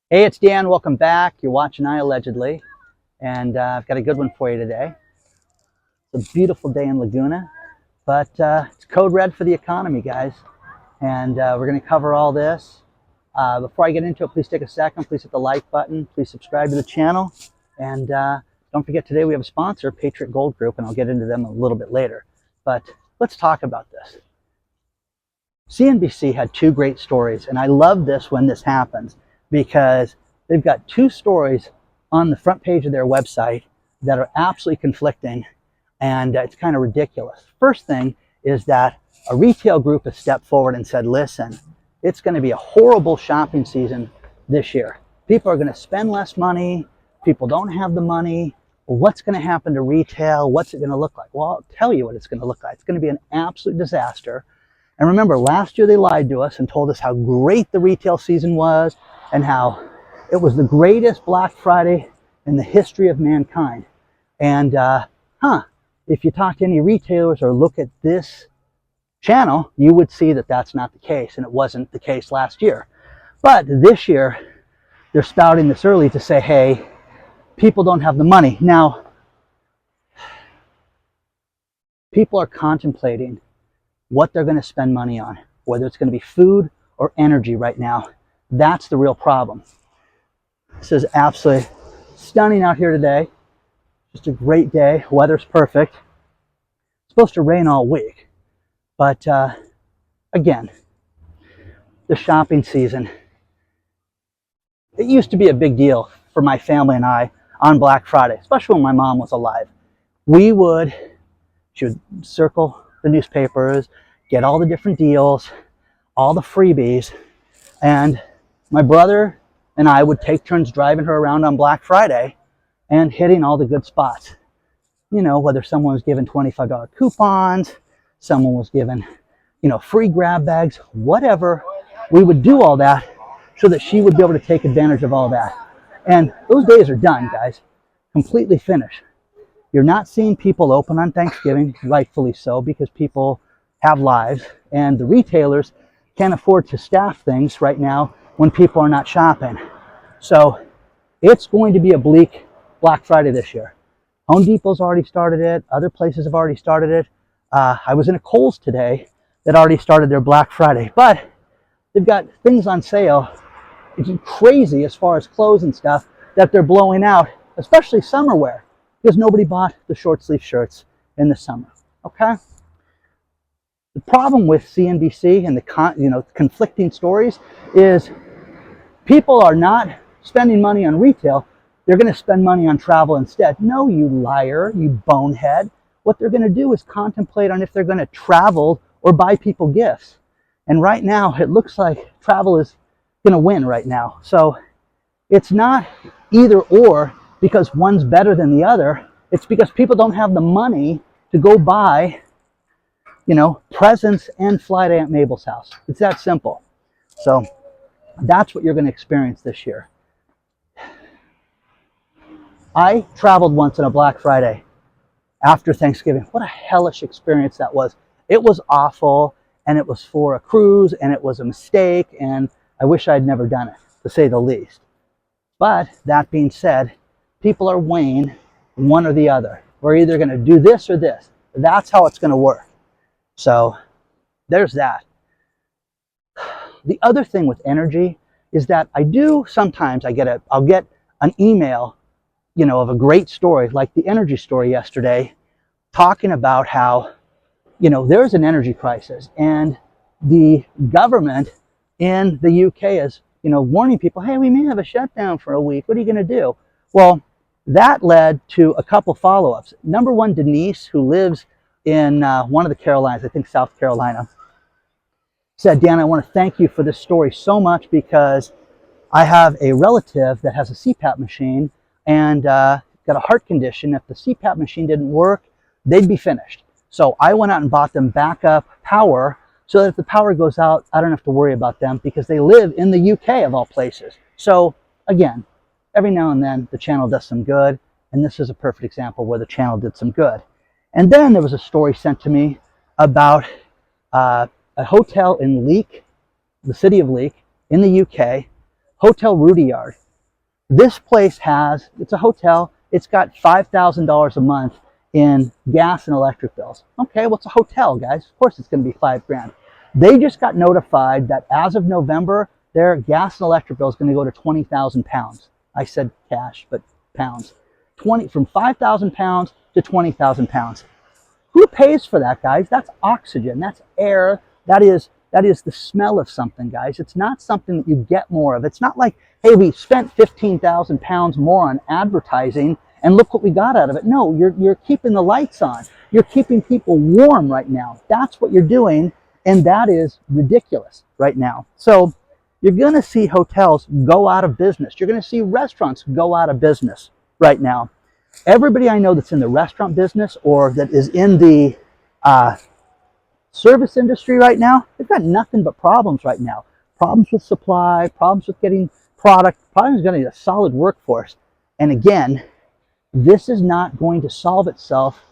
Hey, it's Dan. Welcome back. You're watching iAllegedly, and I've got a good one for you today. It's a beautiful day in Laguna, but it's code red for the economy, guys, and we're going to cover all this. Before I get into it, please take a second. Please hit the like button. Please subscribe to the channel, and don't forget today we have a sponsor, Patriot Gold Group, and I'll get into them a little bit later. But let's talk about this. CNBC had two great stories, and I love this when this happens, because they've got two stories on the front page of their website that are absolutely conflicting, and it's kind of ridiculous. First thing is that a retail group has stepped forward and said, listen, it's going to be a horrible shopping season this year. People are going to spend less money. People don't have the money. Well, what's going to happen to retail? What's it going to look like? Well, I'll tell you what it's going to look like. It's going to be an absolute disaster. And remember, last year they lied to us and told us how great the retail season was and how it was the greatest Black Friday in the history of mankind. And, if you talk to any retailers or look at this channel, you would see that that's not the case, and it wasn't the case last year. But this year, they're spouting this early to say, hey, people don't have the money. Now, people are contemplating what they're going to spend money on, whether it's going to be food or energy right now. That's the real problem. This is absolutely stunning out here today. Just a great day. Weather's perfect. It's supposed to rain all week. But again, the shopping season, it used to be a big deal for my family and I on Black Friday, especially when my mom was alive. She would circle the newspapers, get all the different deals, all the freebies, and my brother and I would take turns driving her around on Black Friday and hitting all the good spots. You know, whether someone was given $25 coupons, someone was given, free grab bags, whatever. We would do all that so that she would be able to take advantage of all that. And those days are done, guys. Completely finished. You're not seeing people open on Thanksgiving, rightfully so, because people have lives, and the retailers can't afford to staff things right now when people are not shopping. So it's going to be a bleak Black Friday this year. Home Depot's already started it. Other places have already started it. I was in a Kohl's today that already started their Black Friday, but they've got things on sale. It's crazy as far as clothes and stuff that they're blowing out, especially summer wear, because nobody bought the short sleeve shirts in the summer. Okay. The problem with CNBC and the conflicting stories is people are not spending money on retail. They're going to spend money on travel instead. No, you liar, you bonehead. What they're going to do is contemplate on if they're going to travel or buy people gifts. And right now, it looks like travel is going to win right now. So it's not either or because one's better than the other. It's because people don't have the money to go buy presents and fly to Aunt Mabel's house. It's that simple. So that's what you're going to experience this year. I traveled once on a Black Friday after Thanksgiving. What a hellish experience that was. It was awful, and it was for a cruise, and it was a mistake, and I wish I'd never done it, to say the least. But that being said, people are weighing one or the other. We're either going to do this or this. That's how it's going to work. So there's that. The other thing with energy is that I'll get an email, of a great story, like the energy story yesterday, talking about how, there's an energy crisis, and the government in the UK is, warning people, hey, we may have a shutdown for a week. What are you going to do? Well, that led to a couple follow-ups. Number one, Denise, who lives in one of the Carolinas, I think South Carolina, said, Dan, I want to thank you for this story so much because I have a relative that has a CPAP machine and got a heart condition. If the CPAP machine didn't work, they'd be finished. So I went out and bought them backup power so that if the power goes out, I don't have to worry about them because they live in the UK of all places. So again, every now and then the channel does some good, and this is a perfect example where the channel did some good. And then there was a story sent to me about a hotel in Leek, the city of Leek, in the UK, Hotel Rudyard. This place has, it's a hotel, it's got $5,000 a month in gas and electric bills. Okay, well, it's a hotel, guys. Of course it's going to be $5,000. They just got notified that as of November, their gas and electric bill is going to go to 20,000 pounds. I said cash, but pounds. From 5,000 pounds to 20,000 pounds. Who pays for that, guys? That's oxygen, that's air, that is the smell of something, guys. It's not something that you get more of. It's not like, hey, we spent 15,000 pounds more on advertising and look what we got out of it. No, you're keeping the lights on. You're keeping people warm right now. That's what you're doing, and that is ridiculous right now. So you're going to see hotels go out of business. You're going to see restaurants go out of business right now. Everybody I know that's in the restaurant business or that is in the service industry right now, they've got nothing but problems right now. Problems with supply, problems with getting product, problems with getting a solid workforce. And again, this is not going to solve itself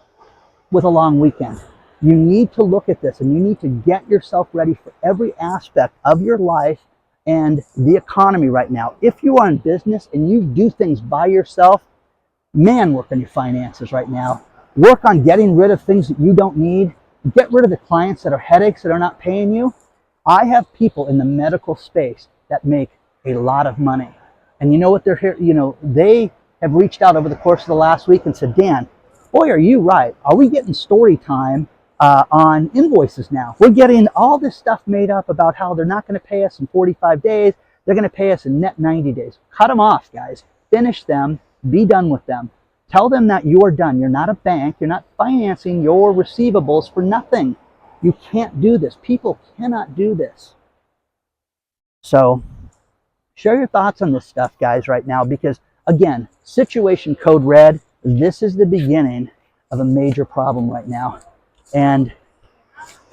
with a long weekend. You need to look at this and you need to get yourself ready for every aspect of your life and the economy right now. If you are in business and you do things by yourself, man, work on your finances right now. Work on getting rid of things that you don't need. Get rid of the clients that are headaches that are not paying you. I have people in the medical space that make a lot of money. And you know what they're here, they have reached out over the course of the last week and said, Dan, boy, are you right. Are we getting story time on invoices now? We're getting all this stuff made up about how they're not going to pay us in 45 days. They're going to pay us in net 90 days. Cut them off, guys. Finish them. Be done with them. Tell them that you are done. You're not a bank. You're not financing your receivables for nothing. You can't do this. People cannot do this. So share your thoughts on this stuff, guys, right now, because again, situation code red, this is the beginning of a major problem right now. And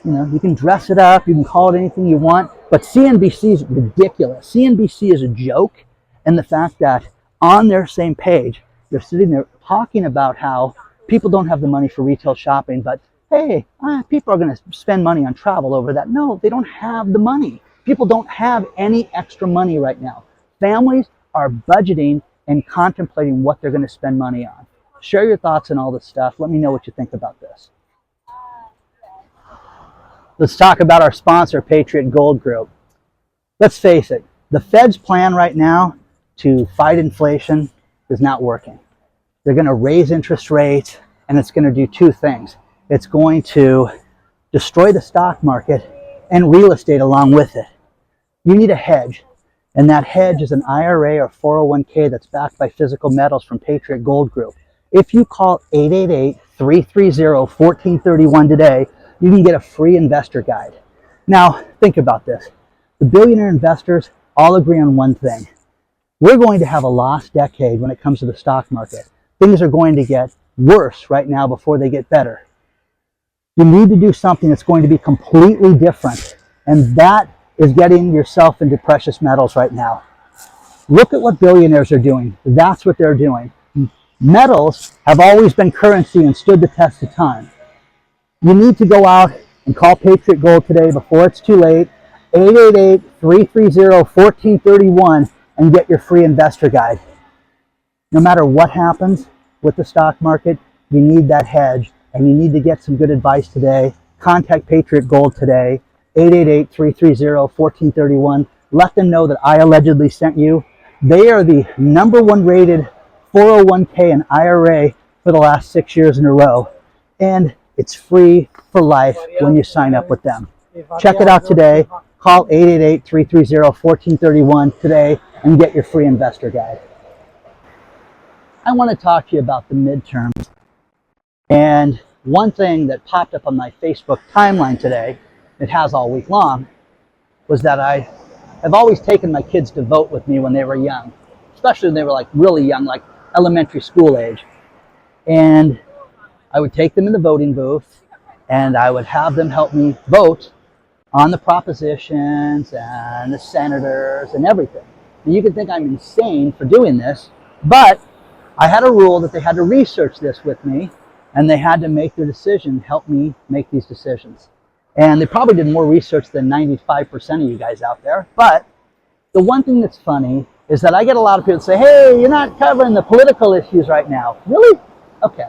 you can dress it up, you can call it anything you want, but CNBC is ridiculous. CNBC is a joke, and the fact that on their same page, they're sitting there talking about how people don't have the money for retail shopping, but hey, people are going to spend money on travel over that. No, they don't have the money. People don't have any extra money right now. Families are budgeting and contemplating what they're going to spend money on. Share your thoughts on all this stuff. Let me know what you think about this. Let's talk about our sponsor, Patriot Gold Group. Let's face it, the Fed's plan right now to fight inflation is not working. They're going to raise interest rates, and it's going to do two things. It's going to destroy the stock market and real estate along with it. You need a hedge, and that hedge is an IRA or 401k that's backed by physical metals from Patriot Gold Group. If you call 888-330-1431 today, you can get a free investor guide. Now, think about this. The billionaire investors all agree on one thing. We're going to have a lost decade when it comes to the stock market. Things are going to get worse right now before they get better. You need to do something that's going to be completely different, and that is getting yourself into precious metals right now. Look at what billionaires are doing. That's what they're doing. Metals have always been currency and stood the test of time. You need to go out and call Patriot Gold today before it's too late. 888-330-1431 and get your free investor guide. No matter what happens with the stock market, you need that hedge, and you need to get some good advice today. Contact Patriot Gold today, 888-330-1431. Let them know that I allegedly sent you. They are the #1 rated 401k and IRA for the last 6 years in a row. And it's free for life when you sign up with them. Check it out today. Call 888-330-1431 today and get your free investor guide. I want to talk to you about the midterms. And one thing that popped up on my Facebook timeline today, it has all week long, was that I have always taken my kids to vote with me when they were young, especially when they were like really young, like elementary school age. And I would take them in the voting booth and I would have them help me vote on the propositions and the senators and everything. And you can think I'm insane for doing this, but I had a rule that they had to research this with me, and they had to make their decision, help me make these decisions. And they probably did more research than 95% of you guys out there, but The one thing that's funny is that I get a lot of people say, hey, you're not covering the political issues right now. Really? Okay.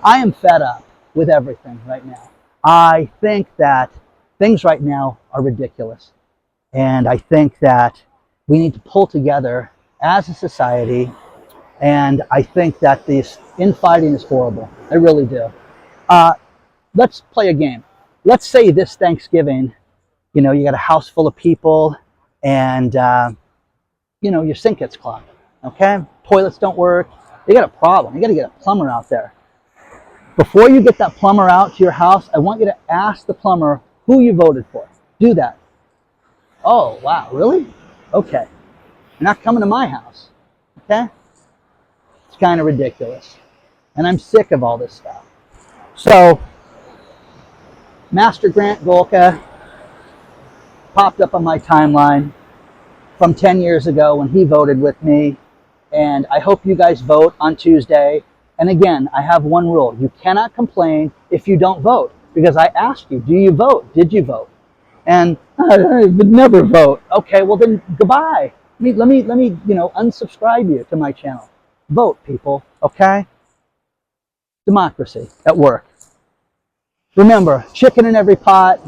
I am fed up with everything right now. I think that things right now are ridiculous. And I think that we need to pull together as a society. And I think that this infighting is horrible. I really do. Let's play a game. Let's say this Thanksgiving, you know, you got a house full of people and, you know, your sink gets clogged, okay? Toilets don't work. You got a problem. You got to get a plumber out there. Before you get that plumber out to your house, I want you to ask the plumber who you voted for. Do that. Oh, wow, really? Okay. You're not coming to my house, okay? It's kind of ridiculous. And I'm sick of all this stuff. So, Master Grant Golka popped up on my timeline from 10 years ago when he voted with me. And I hope you guys vote on Tuesday. And again, I have one rule. You cannot complain if you don't vote. Because I asked you, do you vote? Did you vote? And I would never vote. Okay, well then goodbye. Let me unsubscribe you to my channel. Vote, people, okay? Democracy at work. Remember, chicken in every pot.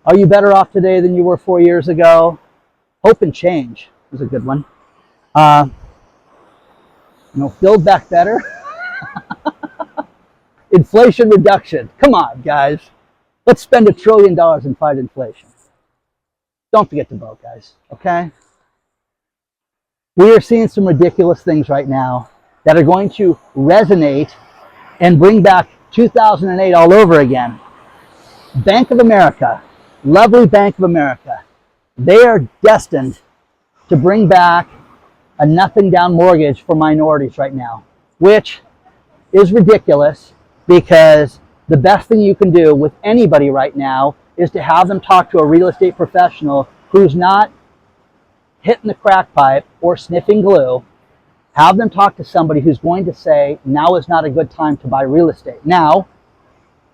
Are you better off today than you were 4 years ago? Hope and change is a good one. Build back better. Inflation reduction. Come on, guys. Let's spend $1 trillion and fight inflation. Don't forget to vote, guys, okay? We are seeing some ridiculous things right now that are going to resonate and bring back 2008 all over again. Bank of America, lovely Bank of America, they are destined to bring back a nothing down mortgage for minorities right now, which is ridiculous because the best thing you can do with anybody right now is to have them talk to a real estate professional who's not hitting the crack pipe or sniffing glue. Have them talk to somebody who's going to say, now is not a good time to buy real estate. Now,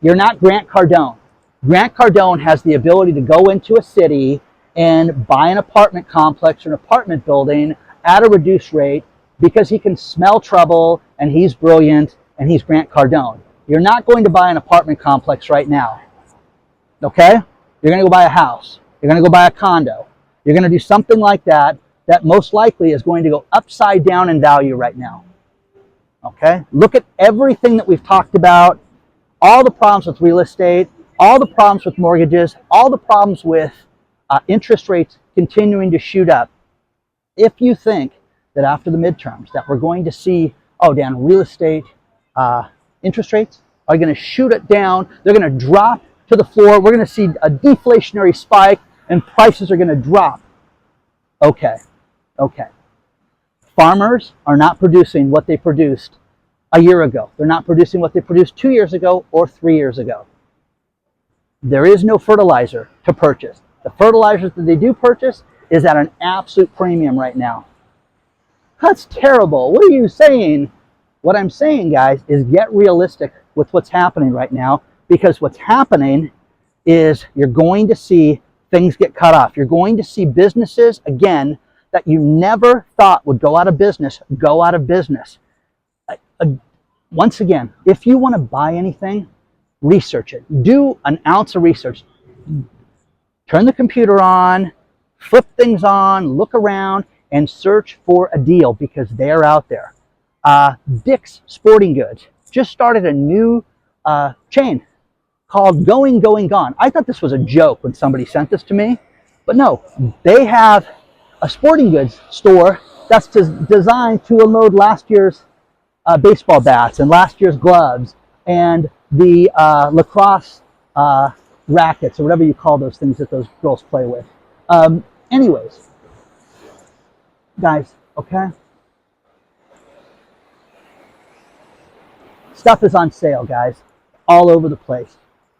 you're not Grant Cardone. Grant Cardone has the ability to go into a city and buy an apartment complex or an apartment building at a reduced rate because he can smell trouble and he's brilliant and he's Grant Cardone. You're not going to buy an apartment complex right now, okay? You're going to go buy a house. You're going to go buy a condo. You're going to do something like that that most likely is going to go upside down in value right now, okay? Look at everything that we've talked about, all the problems with real estate, all the problems with mortgages, all the problems with interest rates continuing to shoot up. If you think that after the midterms that we're going to see, oh, Dan, real estate interest rates are going to shoot it down, they're going to drop to the floor, we're going to see a deflationary spike, and prices are going to drop. Okay. Farmers are not producing what they produced a year ago. They're not producing what they produced 2 years ago or 3 years ago. There is no fertilizer to purchase. The fertilizer that they do purchase is at an absolute premium right now. That's terrible. What are you saying? What I'm saying, guys, is get realistic with what's happening right now, because what's happening is you're going to see things get cut off. You're going to see businesses, again, that you never thought would go out of business, go out of business. Once again, if you want to buy anything, research it. Do an ounce of research. Turn the computer on, flip things on, look around, and search for a deal because they're out there. Dick's Sporting Goods just started a new chain called Going, Gone. I thought this was a joke when somebody sent this to me, but no, they have a sporting goods store that's designed to unload last year's baseball bats and last year's gloves and the lacrosse rackets or whatever you call those things that those girls play with. Anyways, guys, okay? Stuff is on sale, guys, all over the place.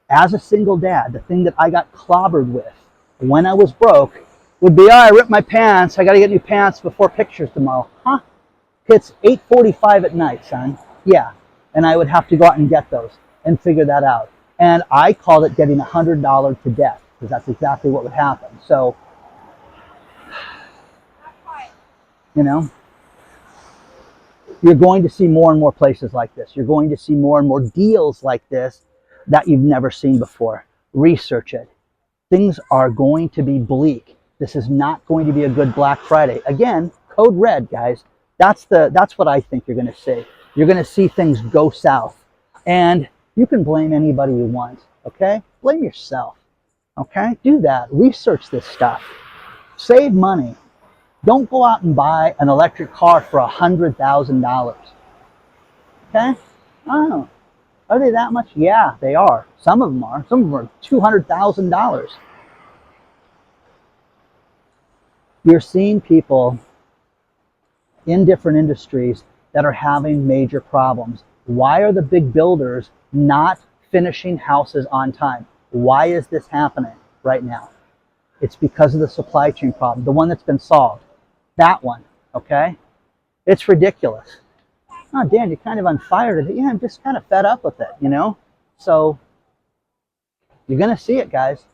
As a single dad, the thing that I got clobbered with when I was broke would be, oh, I ripped my pants. I got to get new pants before pictures tomorrow. Huh? It's 8:45 at night, son. Yeah. And I would have to go out and get those and figure that out. And I called it getting $100 to death because that's exactly what would happen. So You know, you're going to see more and more places like this. You're going to see more and more deals like this that you've never seen before. Research it. Things are going to be bleak. This is not going to be a good Black Friday. Again, code red, guys. That's what I think you're going to see. You're going to see things go south. And you can blame anybody you want, okay? Blame yourself, okay? Do that. Research this stuff. Save money. Don't go out and buy an electric car for $100,000, okay? I don't know. Are they that much? Yeah, they are. Some of them are. Some of them are $200,000. You're seeing people in different industries that are having major problems. Why are the big builders not finishing houses on time? Why is this happening right now? It's because of the supply chain problem, the one that's been solved. That one, okay? It's ridiculous. Oh, Dan, you're kind of on fire today. Yeah, I'm just kind of fed up with it, you know? So, you're going to see it, guys.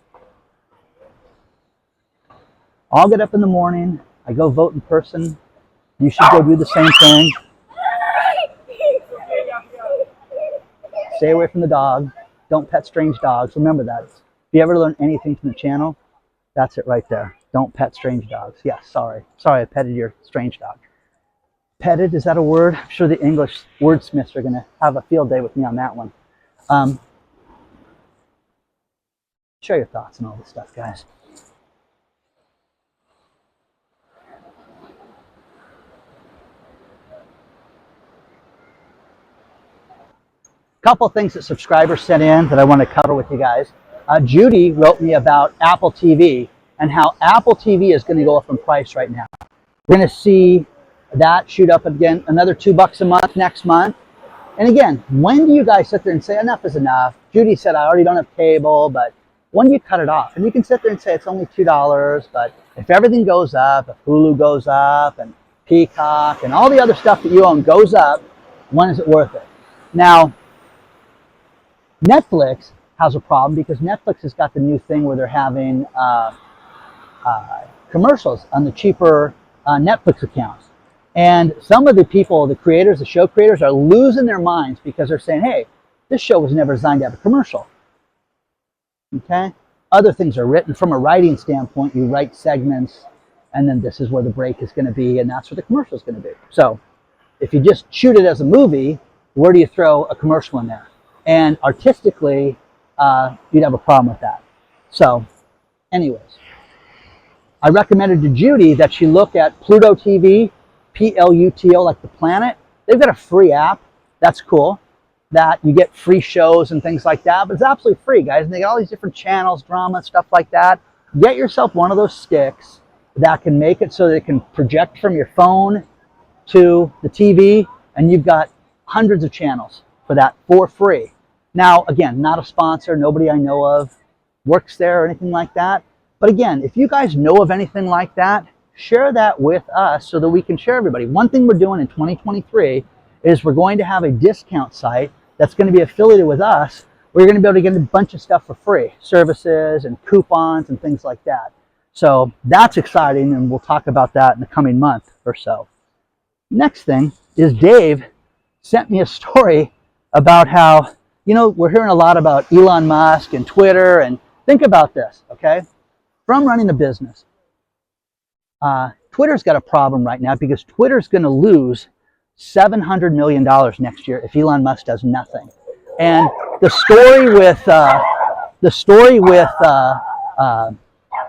I'll get up in the morning. I go vote in person. You should go do the same thing. Stay away from the dog. Don't pet strange dogs. Remember that. If you ever learn anything from the channel, that's it right there. Don't pet strange dogs. Yes, sorry. Sorry I petted your strange dog. Petted, is that a word? I'm sure the English wordsmiths are going to have a field day with me on that one. Share your thoughts on all this stuff, guys. Couple things that subscribers sent in that I want to cover with you guys. Judy wrote me about Apple TV and how Apple TV is going to go up in price right now. We're going to see that shoot up again, another $2 a month next month. And again, when do you guys sit there and say enough is enough? Judy said, I already don't have cable, but when do you cut it off? And you can sit there and say it's only $2, but if everything goes up, if Hulu goes up and Peacock and all the other stuff that you own goes up, when is it worth it? Now, Netflix has a problem because Netflix has got the new thing where they're having commercials on the cheaper Netflix accounts. And some of the people, the creators, the show creators, are losing their minds because they're saying, hey, this show was never designed to have a commercial. Okay? Other things are written from a writing standpoint. You write segments, and then this is where the break is going to be, and that's where the commercial is going to be. So if you just shoot it as a movie, where do you throw a commercial in there? And artistically, you'd have a problem with that. So, anyways, I recommended to Judy that she look at Pluto TV, Pluto, like the planet. They've got a free app. That's cool. That you get free shows and things like that. But it's absolutely free, guys. And they got all these different channels, drama, stuff like that. Get yourself one of those sticks that can make it so that it can project from your phone to the TV. And you've got hundreds of channels for that for free. Now, again, not a sponsor, nobody I know of works there or anything like that. But again, if you guys know of anything like that, share that with us so that we can share everybody. One thing we're doing in 2023 is we're going to have a discount site that's going to be affiliated with us where you're going to be able to get a bunch of stuff for free, services and coupons and things like that. So that's exciting, and we'll talk about that in the coming month or so. Next thing is Dave sent me a story about how, you know, we're hearing a lot about Elon Musk and Twitter, and think about this, okay? From running a business, Twitter's got a problem right now because Twitter's going to lose $700 million next year if Elon Musk does nothing. And the story with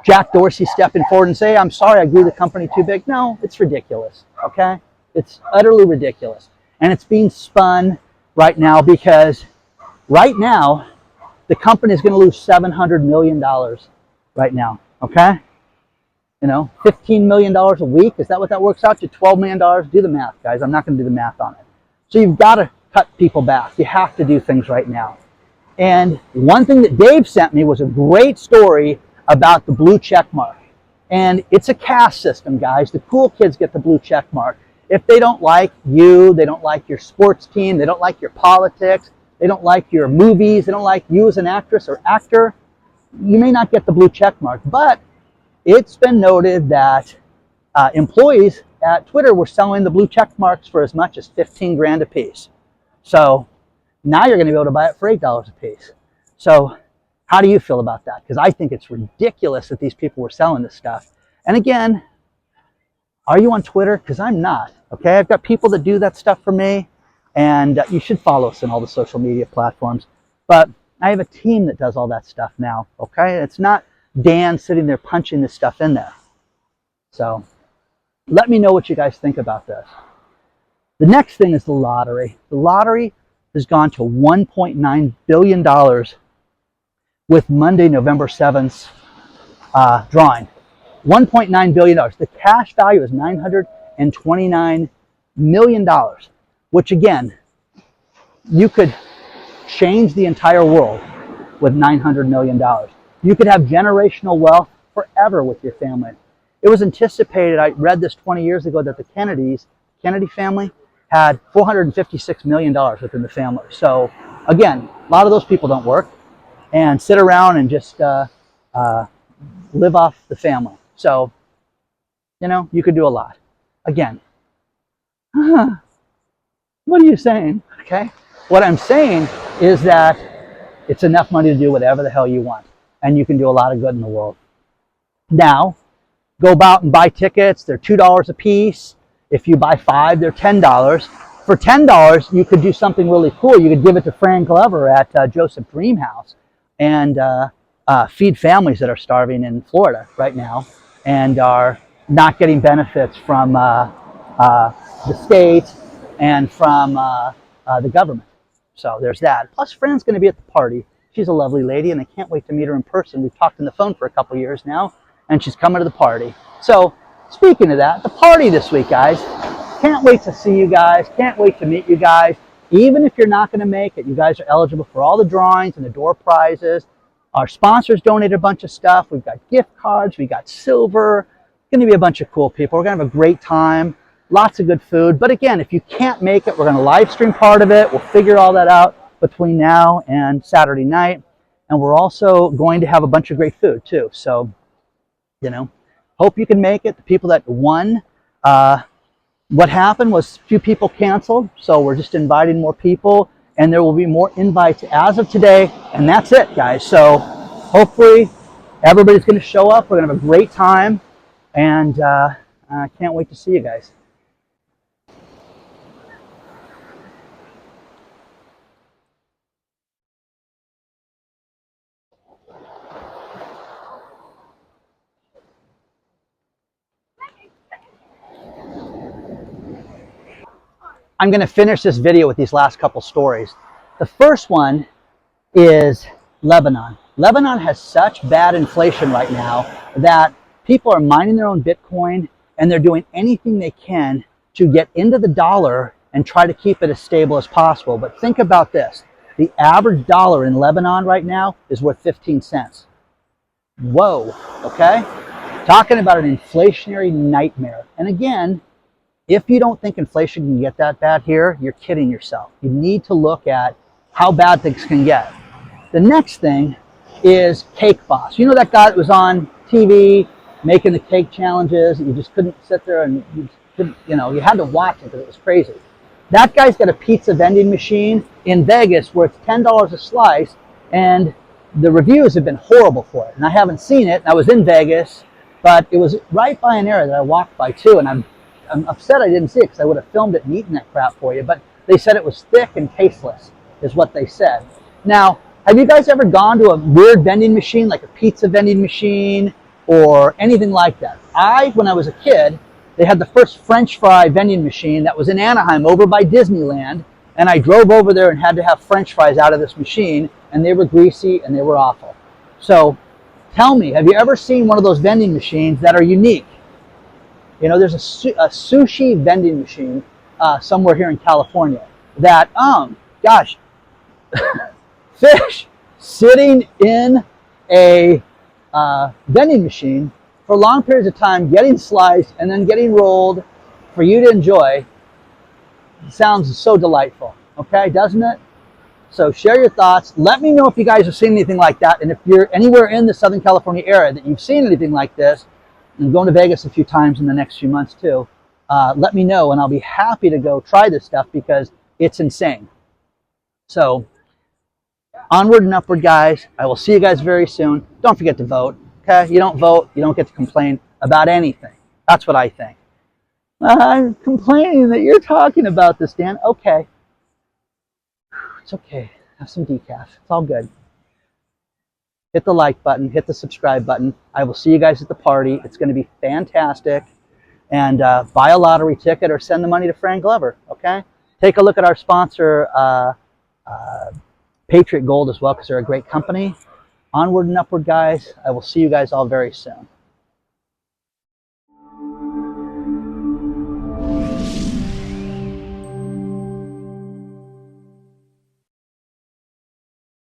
Jack Dorsey stepping forward and saying, I'm sorry, I grew the company too big. No, it's ridiculous, okay? It's utterly ridiculous. And it's being spun right now because right now, the company is going to lose $700 million right now, okay? You know, $15 million a week. Is that what that works out to? $12 million? Do the math, guys. I'm not going to do the math on it. So you've got to cut people back. You have to do things right now. And one thing that Dave sent me was a great story about the blue check mark. And it's a caste system, guys. The cool kids get the blue check mark. If they don't like you, they don't like your sports team, they don't like your politics, they don't like your movies, they don't like you as an actress or actor, you may not get the blue check mark. But it's been noted that employees at Twitter were selling the blue check marks for as much as 15 grand a piece. So now you're going to be able to buy it for $8 a piece. So how do you feel about that? Because I think it's ridiculous that these people were selling this stuff. And again, are you on Twitter? Because I'm not. Okay, I've got people that do that stuff for me, and you should follow us on all the social media platforms. But I have a team that does all that stuff now. Okay, it's not Dan sitting there punching this stuff in there. So let me know what you guys think about this. The next thing is the lottery. The lottery has gone to $1.9 billion with Monday, November 7th drawing. $1.9 billion. The cash value is $929 million, which again, you could change the entire world with $900 million. You could have generational wealth forever with your family. It was anticipated, I read this 20 years ago, that the Kennedy family had $456 million within the family. So again, a lot of those people don't work and sit around and just live off the family. So, you know, you could do a lot. Again, what are you saying? Okay. What I'm saying is that it's enough money to do whatever the hell you want. And you can do a lot of good in the world. Now, go about and buy tickets. They're $2 a piece. If you buy 5, they're $10. For $10, you could do something really cool. You could give it to Fran Glover at Joseph Dream House and feed families that are starving in Florida right now and are not getting benefits from the state and from the government. So there's that. Plus, Fran's going to be at the party. She's a lovely lady, and I can't wait to meet her in person. We've talked on the phone for a couple years now, and she's coming to the party. So speaking of that, the party this week, guys. Can't wait to see you guys. Can't wait to meet you guys. Even if you're not going to make it, you guys are eligible for all the drawings and the door prizes. Our sponsors donated a bunch of stuff. We've got gift cards. We got silver. It's going to be a bunch of cool people. We're going to have a great time. Lots of good food. But again, if you can't make it, we're going to live stream part of it. We'll figure all that out between now and Saturday night. And we're also going to have a bunch of great food too. So, you know, hope you can make it. The people that won, what happened was a few people canceled. So we're just inviting more people. And there will be more invites as of today. And that's it, guys. So hopefully everybody's going to show up. We're going to have a great time. And I can't wait to see you guys. I'm going to finish this video with these last couple stories. The first one is Lebanon. Lebanon has such bad inflation right now that people are mining their own Bitcoin and they're doing anything they can to get into the dollar and try to keep it as stable as possible. But think about this. The average dollar in Lebanon right now is worth 15 cents. Whoa, okay? Talking about an inflationary nightmare. And again, if you don't think inflation can get that bad here, you're kidding yourself. You need to look at how bad things can get. The next thing is Cake Boss. You know that guy that was on TV making the cake challenges? You just couldn't sit there and you had to watch it because it was crazy. That guy's got a pizza vending machine in Vegas where it's $10 a slice, and the reviews have been horrible for it. And I haven't seen it. I was in Vegas, but it was right by an area that I walked by too, and I'm upset I didn't see it because I would have filmed it and eaten that crap for you. But they said it was thick and tasteless, is what they said. Now, have you guys ever gone to a weird vending machine, like a pizza vending machine or anything like that? When I was a kid, they had the first French fry vending machine that was in Anaheim over by Disneyland. And I drove over there and had to have French fries out of this machine. And they were greasy and they were awful. So tell me, have you ever seen one of those vending machines that are unique? You know, there's a sushi vending machine somewhere here in California that, gosh, fish sitting in a vending machine for long periods of time, getting sliced and then getting rolled for you to enjoy. Sounds so delightful, okay, doesn't it? So share your thoughts. Let me know if you guys have seen anything like that, and if you're anywhere in the Southern California area that you've seen anything like this. I'm going to Vegas a few times in the next few months too. let me know, and I'll be happy to go try this stuff because it's insane. So, onward and upward, guys. I will see you guys very soon. Don't forget to vote. Okay? You don't vote, you don't get to complain about anything. That's what I think. I'm complaining that you're talking about this, Dan. Okay. It's okay. Have some decaf. It's all good. Hit the like button. Hit the subscribe button. I will see you guys at the party. It's going to be fantastic. And buy a lottery ticket or send the money to Fran Glover. Okay? Take a look at our sponsor, Patriot Gold, as well, because they're a great company. Onward and upward, guys. I will see you guys all very soon.